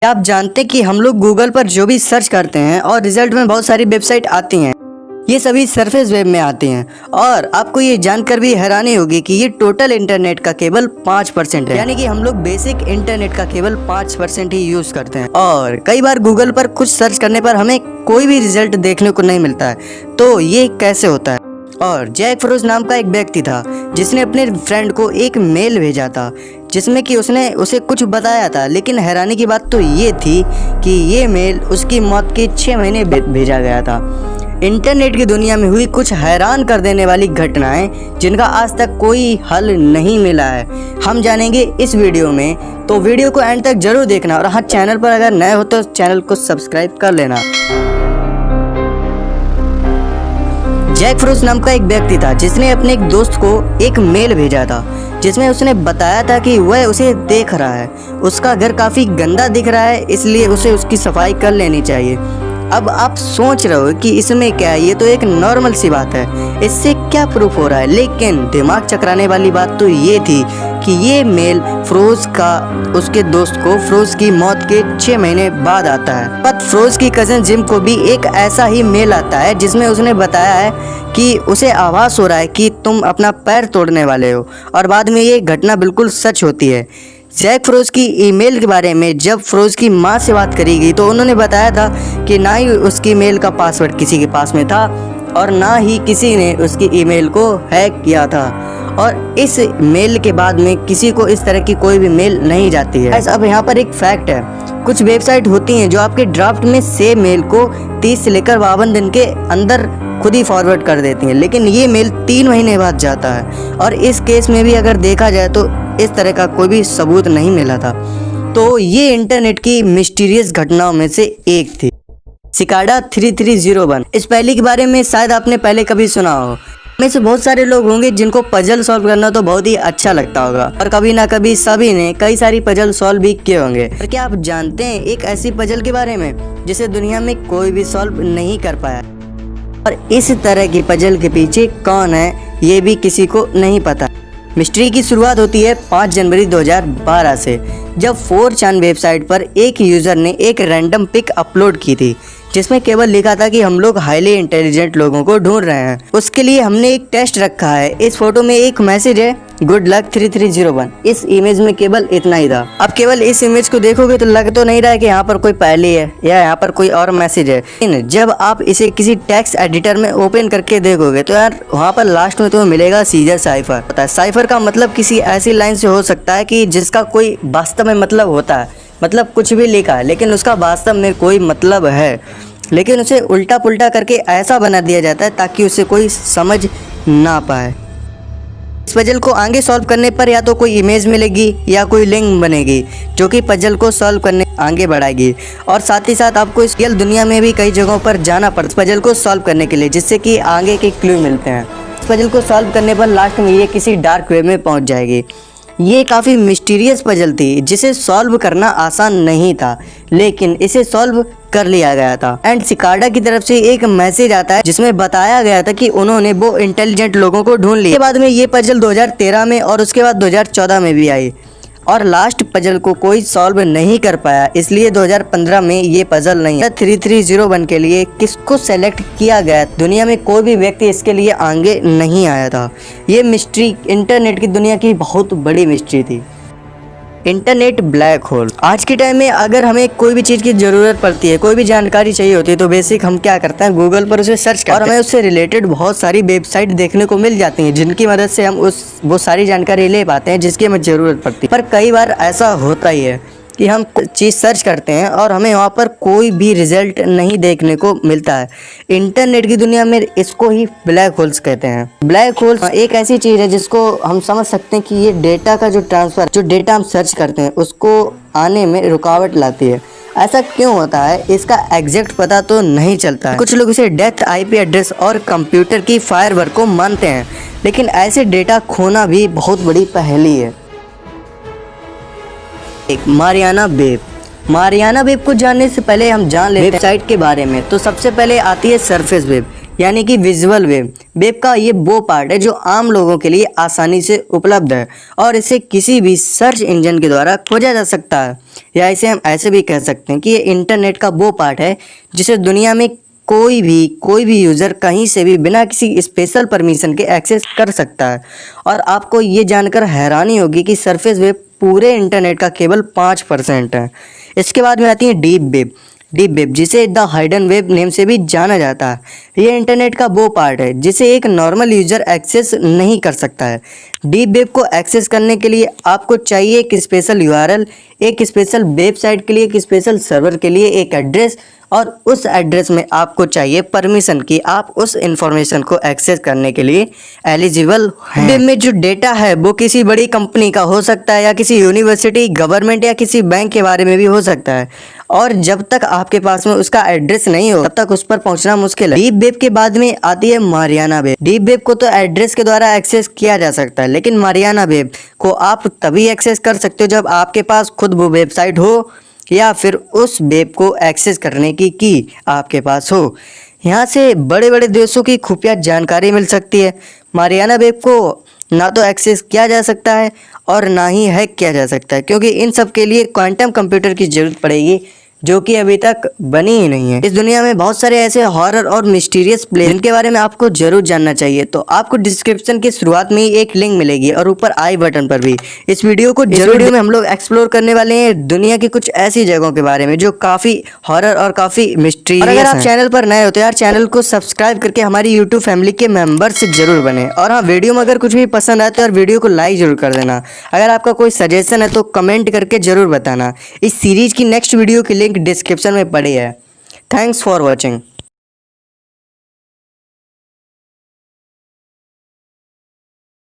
आप जानते हैं कि हम लोग गूगल पर जो भी सर्च करते हैं और रिजल्ट में बहुत सारी वेबसाइट आती हैं, ये सभी सरफेस वेब में आती हैं। और आपको ये जानकर भी हैरानी होगी कि ये टोटल इंटरनेट का केवल 5% है, यानी कि हम लोग बेसिक इंटरनेट का केवल 5% ही यूज करते हैं। और कई बार गूगल पर कुछ सर्च करने पर हमें कोई भी रिजल्ट देखने को नहीं मिलता है, तो ये कैसे होता है। और जैक फरोज नाम का एक व्यक्ति था जिसने अपने फ्रेंड को एक मेल भेजा था जिसमें कि उसने उसे कुछ बताया था, लेकिन हैरानी की बात तो ये थी कि ये मेल उसकी मौत के 6 महीने भेजा गया था। इंटरनेट की दुनिया में हुई कुछ हैरान कर देने वाली घटनाएं जिनका आज तक कोई हल नहीं मिला है, हम जानेंगे इस वीडियो में, तो वीडियो को एंड तक जरूर देखना। और हाँ, चैनल पर अगर नए हो तो चैनल को सब्सक्राइब कर लेना। जैक फरोज नाम का एक व्यक्ति था जिसने अपने एक दोस्त को एक मेल भेजा था जिसमें उसने बताया था कि वह उसे देख रहा है, उसका घर काफ़ी गंदा दिख रहा है, इसलिए उसे उसकी सफाई कर लेनी चाहिए। अब आप सोच रहे हो कि इसमें क्या है, ये तो एक नॉर्मल सी बात है, इससे क्या प्रूफ हो रहा है। लेकिन दिमाग चकराने वाली बात तो ये थी कि ये मेल फरोज का उसके दोस्त को फरोज की मौत के 6 महीने बाद आता है। पर फरोज की कज़न जिम को भी एक ऐसा ही मेल आता है जिसमें उसने बताया है कि उसे आभास हो रहा है कि तुम अपना पैर तोड़ने वाले हो, और बाद में ये घटना बिल्कुल सच होती है। जैक फरोज की ईमेल के बारे में जब फरोज की माँ से बात करी गई तो उन्होंने बताया था कि ना ही उसकी मेल का पासवर्ड किसी के पास में था और ना ही किसी ने उसकी ईमेल को हैक किया था, और इस मेल के बाद में किसी को इस तरह की कोई भी मेल नहीं जाती है। अब यहाँ पर एक फैक्ट है, कुछ वेबसाइट होती हैं जो आपके ड्राफ्ट में सेम मेल को 30 से लेकर 52 दिन के अंदर खुद ही फॉरवर्ड कर देती हैं, लेकिन ये मेल 3 महीने बाद जाता है। और इस केस में भी अगर देखा जाए तो इस तरह का कोई भी सबूत नहीं मिला था। तो ये इंटरनेट की मिस्टीरियस घटनाओं में से एक थी, सिकाडा 3301। इस पहेली के बारे में शायद आपने पहले कभी सुना हो। में से बहुत सारे लोग होंगे जिनको पजल सॉल्व करना तो बहुत ही अच्छा लगता होगा, और कभी ना कभी सभी ने कई सारी पजल सॉल्व भी किए होंगे। पर क्या आप जानते हैं एक ऐसी पजल के बारे में जिसे दुनिया में कोई भी सॉल्व नहीं कर पाया, और इस तरह की पजल के पीछे कौन है ये भी किसी को नहीं पता। मिस्ट्री की शुरुआत होती है 5 जनवरी 2012 से, जब 4chan वेबसाइट पर एक यूज़र ने एक रैंडम पिक अपलोड की थी जिसमें केवल लिखा था कि हम लोग हाईली इंटेलिजेंट लोगों को ढूंढ रहे हैं। उसके लिए हमने एक टेस्ट रखा है। इस फोटो में एक मैसेज है, गुड लक 3301। इस इमेज में केवल इतना ही था। अब केवल इस इमेज को देखोगे तो लग तो नहीं रहा है कि यहाँ पर कोई पहेली है या यहाँ पर कोई और मैसेज है, लेकिन जब आप इसे किसी टेक्स्ट एडिटर में ओपन करके देखोगे तो यार वहाँ पर लास्ट में तुम्हें मिलेगा सीजर साइफर। साइफर का मतलब किसी ऐसी लाइन से हो सकता है कि जिसका कोई वास्तव में मतलब होता है, मतलब कुछ भी लिखा है लेकिन उसका वास्तव में कोई मतलब है, लेकिन उसे उल्टा पुल्टा करके ऐसा बना दिया जाता है ताकि उसे कोई समझ ना पाए। इस पजल को आगे सॉल्व करने पर या तो कोई इमेज मिलेगी या कोई लिंक बनेगी जो कि पजल को सॉल्व करने आगे बढ़ाएगी, और साथ ही साथ आपको इस रियल दुनिया में भी कई जगहों पर जाना पड़ता है पजल को सॉल्व करने के लिए, जिससे कि आगे के क्लू मिलते हैं। इस पजल को सॉल्व करने पर लास्ट में ये किसी डार्क वेब में पहुंच जाएगी। ये काफ़ी मिस्टीरियस पजल थी जिसे सॉल्व करना आसान नहीं था, लेकिन इसे सॉल्व कर लिया गया था। एंड सिकाडा की तरफ से एक मैसेज आता है जिसमें बताया गया था कि उन्होंने वो इंटेलिजेंट लोगों को ढूंढ लिया। बाद में ये पजल 2013 में और उसके बाद 2014 में भी आई, और लास्ट पजल को कोई सॉल्व नहीं कर पाया, इसलिए 2015 में ये पजल नहीं है। 3301 के लिए किसको सेलेक्ट किया गया, दुनिया में कोई भी व्यक्ति इसके लिए आगे नहीं आया था। ये मिस्ट्री इंटरनेट की दुनिया की बहुत बड़ी मिस्ट्री थी। Internet black hole. आज के टाइम में अगर हमें कोई भी चीज़ की ज़रूरत पड़ती है, कोई भी जानकारी चाहिए होती है, तो बेसिक हम क्या करते हैं, गूगल पर उसे सर्च करते हैं और हमें उससे रिलेटेड बहुत सारी वेबसाइट देखने को मिल जाती हैं जिनकी मदद से हम वो सारी जानकारी ले पाते हैं जिसकी हमें ज़रूरत पड़ती है। पर कई बार ऐसा होता ही है कि हम चीज़ सर्च करते हैं और हमें वहाँ पर कोई भी रिजल्ट नहीं देखने को मिलता है। इंटरनेट की दुनिया में इसको ही ब्लैक होल्स कहते हैं। ब्लैक होल्स एक ऐसी चीज़ है जिसको हम समझ सकते हैं कि ये डेटा का जो ट्रांसफ़र, जो डेटा हम सर्च करते हैं उसको आने में रुकावट लाती है। ऐसा क्यों होता है इसका एग्जैक्ट पता तो नहीं चलता है। कुछ लोग इसे डेथ आईपी एड्रेस और कंप्यूटर की फायरवर्क को मानते हैं, लेकिन ऐसे डेटा खोना भी बहुत बड़ी पहेली है। एक मारियाना वेब। मारियाना वेब को जानने से पहले हम जान लेते हैं वेबसाइट के बारे में। तो सबसे पहले आती है सरफेस वेब। यानी कि विजुअल वेब। वेब का ये वो पार्ट है जो आम लोगों के लिए आसानी से उपलब्ध है और इसे किसी भी सर्च इंजन के द्वारा खोजा जा सकता है, या इसे हम ऐसे भी कह सकते हैं कि ये इंटरनेट का वो पार्ट है जिसे दुनिया में कोई भी यूज़र कहीं से भी बिना किसी स्पेशल परमिशन के एक्सेस कर सकता है। और आपको ये जानकर हैरानी होगी कि सरफेस वेब पूरे इंटरनेट का केवल 5% है। इसके बाद में आती है डीप वेब। डीप वेब जिसे द हाइडन वेब नेम से भी जाना जाता है। ये इंटरनेट का वो पार्ट है जिसे एक नॉर्मल यूज़र एक्सेस नहीं कर सकता है। डीप वेब को एक्सेस करने के लिए आपको चाहिए एक स्पेशल यूआरएल, एक स्पेशल वेबसाइट के लिए, एक स्पेशल सर्वर के लिए एक एड्रेस, और उस एड्रेस में आपको चाहिए परमिशन कि आप उस इंफॉर्मेशन को एक्सेस करने के लिए एलिजिबल हैं। वेब में जो डेटा है वो किसी बड़ी कंपनी का हो सकता है, या किसी यूनिवर्सिटी, गवर्नमेंट या किसी बैंक के बारे में भी हो सकता है, और जब तक आपके पास में उसका एड्रेस नहीं हो तब तक उस पर पहुंचना मुश्किल है। डीप वेब के बाद में आती है मारियाना वेब। डीप वेब को तो एड्रेस के द्वारा एक्सेस किया जा सकता है, लेकिन मारियाना वेब को आप तभी एक्सेस कर सकते हो जब आपके पास खुद वो वेबसाइट हो, या फिर उस वेब को एक्सेस करने की आपके पास हो। यहाँ से बड़े बड़े देशों की खुफिया जानकारी मिल सकती है। मारियाना वेब को ना तो एक्सेस किया जा सकता है और ना ही हैक किया जा सकता है, क्योंकि इन सब के लिए क्वांटम कंप्यूटर की जरूरत पड़ेगी, जो कि अभी तक बनी ही नहीं है। इस दुनिया में बहुत सारे ऐसे हॉरर और मिस्टीरियस प्लेस जिनके बारे में आपको जरूर जानना चाहिए, तो आपको डिस्क्रिप्शन की शुरुआत में ही एक लिंक मिलेगी और ऊपर आई बटन पर भी। इस वीडियो को जरूर में हम लोग एक्सप्लोर करने वाले हैं दुनिया की कुछ ऐसी जगहों के बारे में जो काफी हॉरर और काफी मिस्टीरियस हैं। अगर आप चैनल पर नए हो तो यार चैनल को सब्सक्राइब करके हमारी यूट्यूब फैमिली के मेंबर से जरूर बने। और हाँ, वीडियो में अगर कुछ भी पसंद आए तो यार वीडियो को लाइक जरूर कर देना। अगर आपका कोई सजेशन है तो कमेंट करके जरूर बताना। इस सीरीज की नेक्स्ट वीडियो की लिंक डिस्क्रिप्शन में पड़ी है। Thanks for watching.